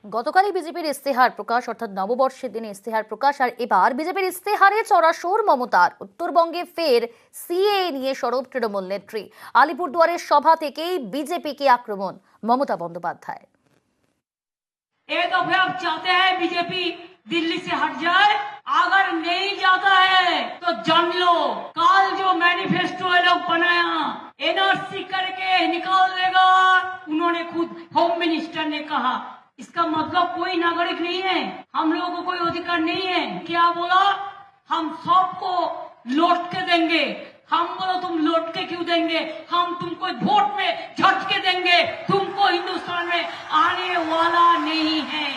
গতকালই বিজেপির ইস্তেহার প্রকাশ, অর্থাৎ নববর্ষের দিনে ইস্তেহার প্রকাশ। আর এবার বিজেপির ইস্তেহারে চড়াশোর মমতার। উত্তরবঙ্গে ফের সিএএ নিয়ে সরব তৃণমূল নেত্রী। আলিপুরদুয়ারের সভা থেকেই বিজেপিকে আক্রমণ মমতা বন্দ্যোপাধ্যায়। एक दफे अब चाहते हैं बीजेपी दिल्ली से हट जाए, अगर नहीं जाता है तो जान लो कल जो मैनिफेस्टो ये लोग बनाया एनआरसी करके निकाल देगा। उन्होंने खुद होम मिनिस्टर ने कहा इसका मतलब कोई नागरिक नहीं है, हम लोगों को कोई अधिकार नहीं है। क्या बोला? हम सबको लौट के देंगे। हम बोलो तुम लौट के क्यों देंगे? हम तुमको वोट में झटके देंगे, तुमको हिंदुस्तान में आने वाला नहीं है।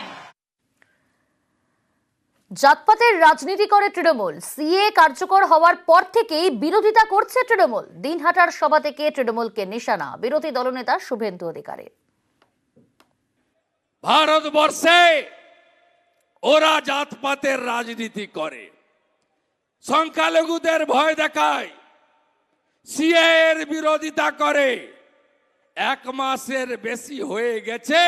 জাতপাতের রাজনীতি করে তৃণমূল। সিএ কার্যকর হওয়ার পর থেকেই বিরোধিতা করছে তৃণমূল। দিনহাটার সভা থেকে তৃণমূলকে নিশানা বিরোধী দলনেতা শুভেন্দু অধিকারী। ভারতবর্ষে ওরা জাতপাতের রাজনীতি করে, সংখ্যালঘুদের ভয় দেখায়, সিএ এর বিরোধিতা করে। 1 মাসের বেশি হয়ে গেছে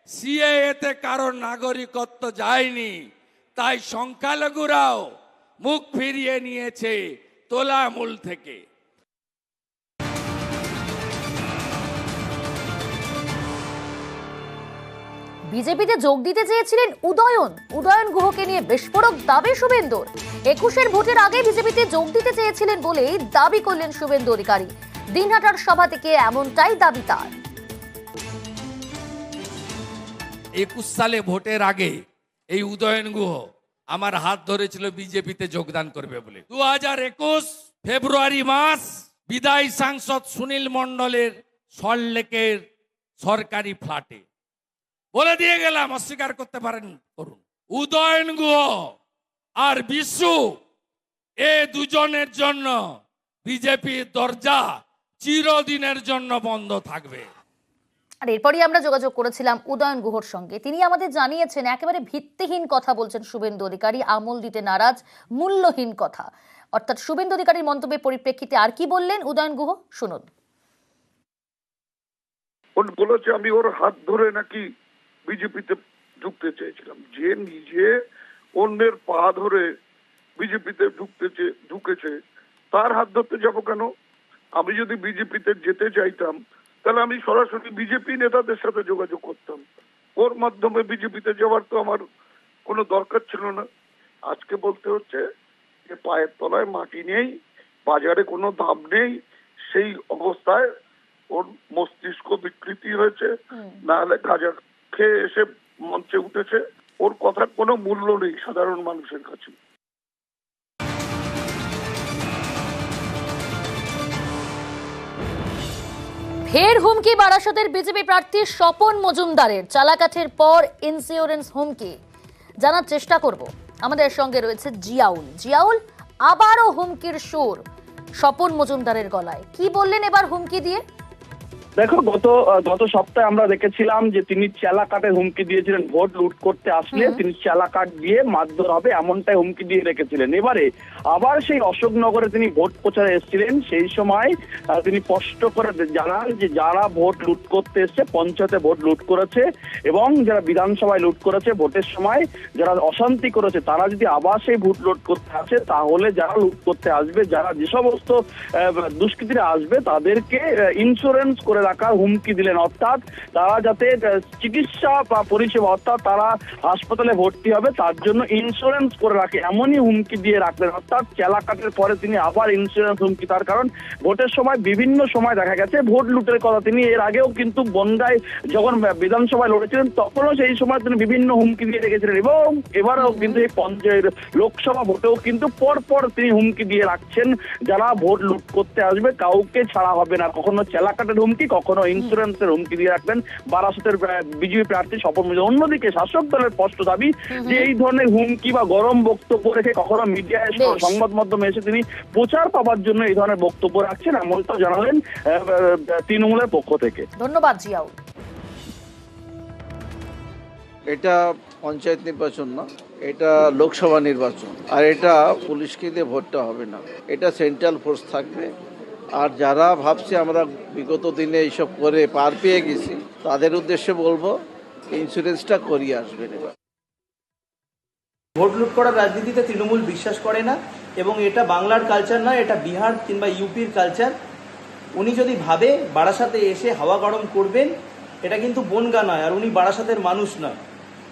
সিএ তে কারোর নাগরিকত্ব যায়নি, তাই সংখ্যালঘুরাও মুখ ফিরিয়ে নিয়েছে তোলামূল থেকে। বিজেপিতে যোগ দিতে চেয়েছিলেন উদয়ন গুহকে নিয়ে বিস্ফোরক দাবি শুভেন্দুর। 21-এর ভোটের আগে বিজেপিতে যোগ দিতে চেয়েছিলেন বলেই দাবি করলেন শুভেন্দু অধিকারী। দিনহাটার সভা থেকে এমনটাই দাবি তার। 21 সালে ভোটের আগে এই উদয়ন গুহ আমার হাত ধরেছিল বিজেপিতে যোগদান করবে বলে। 2021 ফেব্রুয়ারি মাস বিদায়ী সাংসদ সুনীল মণ্ডলের সল্টলেকের সরকারি ফ্ল্যাটে বলে দিয়ে গেলাম, অস্বীকার করতে পারেন করুন। উদয়ন গুহ আর বিশু এ দুজনের জন্য বিজেপির দরজা চিরদিনের জন্য বন্ধ থাকবে। আর এরপরই আমরা যোগাযোগ করেছিলাম উদয়ন গুহর সঙ্গে। তিনি আমাদের জানিয়েছেন একেবারে ভিত্তিহীন কথা বলছেন শুভেন্দু অধিকারী, আমল দিতে নারাজ, মূল্যহীন কথা। অর্থাৎ শুভেন্দু অধিকারীর মন্তব্যের পরিপ্রেক্ষিতে আর কি বললেন উদয়ন গুহ, শুনুন। বলেছে আমি ওর হাত ধরে নাকি বিজেপিতে ঢুকতে চেয়েছিলাম। যে নিজে অন্যের পা ধরে বিজেপিতে ঢুকেছে তার হাত ধরতে যাব কেন? আমি যদি বিজেপিতে যেতে চাইতাম তাহলে আমি সরাসরি বিজেপি নেতাদের সাথে যোগাযোগ করতাম। ওর মাধ্যমে বিজেপিতে যাওয়ার তো আমার কোনো দরকার ছিল না। আজকে বলতে হচ্ছে যে পায়ের তলায় মাটি নেই, বাজারে কোনো দাম নেই, সেই অবস্থায় ওর মস্তিষ্ক বিকৃতি হয়েছে, নাহলে গাঁজা খেয়ে এসে মঞ্চে উঠেছে। ওর কথার কোনো মূল্য নেই সাধারণ মানুষের কাছে। ফের হুমকি বারাসতের বিজেপি প্রার্থী স্বপন মজুমদারের। চালাকাঠের পর ইন্স্যুরেন্স হুমকি জানার চেষ্টা করব। আমাদের সঙ্গে রয়েছে জিয়াউল। আবারও হুমকির সুর স্বপন মজুমদারের গলায়। কি বললেন এবার হুমকি দিয়ে? দেখো, গত সপ্তাহে আমরা দেখেছিলাম যে তিনি চেলা কাটের হুমকি দিয়েছিলেন। ভোট লুট করতে আসলে তিনি চেলা কাট দিয়ে মারধর হবে এমনটাই হুমকি দিয়ে রেখেছিলেন। এবারে আবার সেই অশোকনগরে তিনি ভোট প্রচারে এসেছিলেন। সেই সময় তিনি স্পষ্ট করে জানান যে যারা ভোট লুট করতে এসছে, পঞ্চায়েতে ভোট লুট করেছে এবং যারা বিধানসভায় লুট করেছে, ভোটের সময় যারা অশান্তি করেছে, তারা যদি আবার সেই ভোট লুট করতে আসে তাহলে যারা লুট করতে আসবে, যারা যে সমস্ত দুষ্কৃতীরা আসবে তাদেরকে ইন্স্যুরেন্স করে রাখার হুমকি দিলেন। অর্থাৎ তারা যাতে চিকিৎসা বা পরিষেবা, অর্থাৎ তারা হাসপাতালে ভর্তি হবে তার জন্য ইন্স্যুরেন্স করে রাখে, এমনই হুমকি দিয়ে রাখলেন। অর্থাৎ চেলাকাটের পরে তিনি আবার ইন্স্যুরেন্স হুমকি। তার কারণ ভোটের সময় বিভিন্ন সময় দেখা গেছে ভোট লুটের কথা তিনি এর আগেও কিন্তু বনগাঁয় যখন বিধানসভায় লড়েছিলেন তখনও সেই সময় তিনি বিভিন্ন হুমকি দিয়ে রেখেছিলেন এবং এবারেও কিন্তু এই লোকসভা ভোটেও কিন্তু পরপর তিনি হুমকি দিয়ে রাখছেন যারা ভোট লুট করতে আসবে কাউকে ছাড়া হবে না। কখনো চেলাকাটের হুমকি, কখনো ইন্স্যুরেন্সের হুমকি দিয়ে রাখবেন বারাসতের বিজেপি প্রার্থী স্বপন মজুমদার। অন্যদিকে শাসক দলের স্পষ্ট দাবি যে এই ধরনের হুমকি বা গরম বক্তব্য রেখে কখনো মিডিয়ায় সংবাদ মাধ্যমে এসে তিনি প্রচার পাওয়ার জন্য এই ধরনের বক্তব্য রাখছেন, এমনটা জানালেন তৃণমূলের পক্ষ থেকে। ধন্যবাদ জিয়াউল। এটা পঞ্চায়েত নির্বাচন না, এটা লোকসভা নির্বাচন। আর এটা পুলিশকে দিয়ে ভোটটা হবে না, এটা সেন্ট্রাল ফোর্স থাকবে। আর যারা ভাবছে আমরা বিগত দিনে এইসব করে পার পেয়ে গেছি তাদের উদ্দেশ্যে বলবো ইন্স্যুরেন্সটা করিয়ে আসবেন এবার। ভোট লুট করার রাজনীতিতে তৃণমূল বিশ্বাস করে না এবং এটা বাংলার কালচার নয়, এটা বিহার কিংবা ইউপির কালচার। উনি যদি ভাবে বারাসাতে এসে হাওয়া গরম করবেন, এটা কিন্তু বনগা নয়, আর উনি বারাসাতের মানুষ নয়।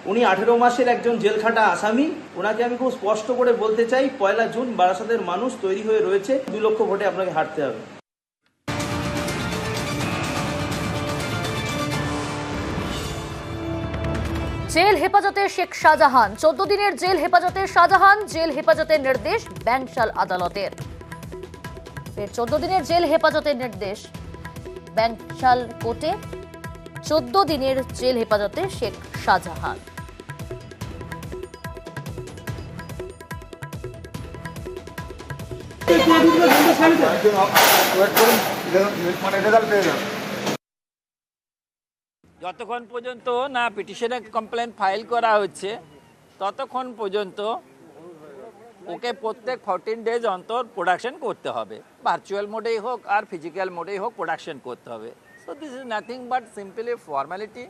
উনি 18 মাসের একজন জেলখাটা আসামি। ওনাকে আমি খুব স্পষ্ট করে বলতে চাই, 1 জুন বারাসাতের মানুষ তৈরি হয়ে রয়েছে, 2 লক্ষ ভোটে আপনাকে হারতে হবে। জেল হেফাজতে শেখ শাহজাহান, 14 দিনের জেল হেফাজতে শাহজাহান, জেল হেফাজতের নির্দেশ ব্যাংশাল আদালতের। 14 দিনের জেল হেফাজতের নির্দেশ ব্যাংশাল কোর্টে, 14 দিনের জেল হেফাজতে শেখ শাহজাহান। যতক্ষণ পর্যন্ত না পিটিশনে কমপ্লেন ফাইল করা হচ্ছে ততক্ষণ পর্যন্ত ওকে প্রত্যেক 14 ডেজ অন্তর প্রোডাকশন করতে হবে, ভার্চুয়াল মোডেই হোক আর ফিজিক্যাল মোডেই হোক প্রোডাকশন করতে হবে। So this is nothing but simply formality.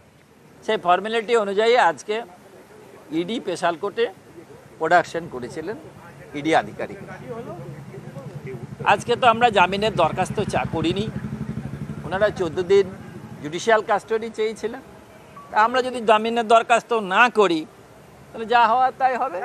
সেই ফর্মালিটি অনুযায়ী আজকে ইডি স্পেশাল কোর্টে প্রোডাকশন করেছিলেন ইডি আধিকারিক। আজকে তো আমরা জামিনের দরখাস্ত করিনি, ওনারা 14 দিন জুডিশিয়াল কাস্টডি চেয়েছিলেন। আমরা যদি জামিনের দরখাস্ত না করি তাহলে যা হওয়ার তাই হবে।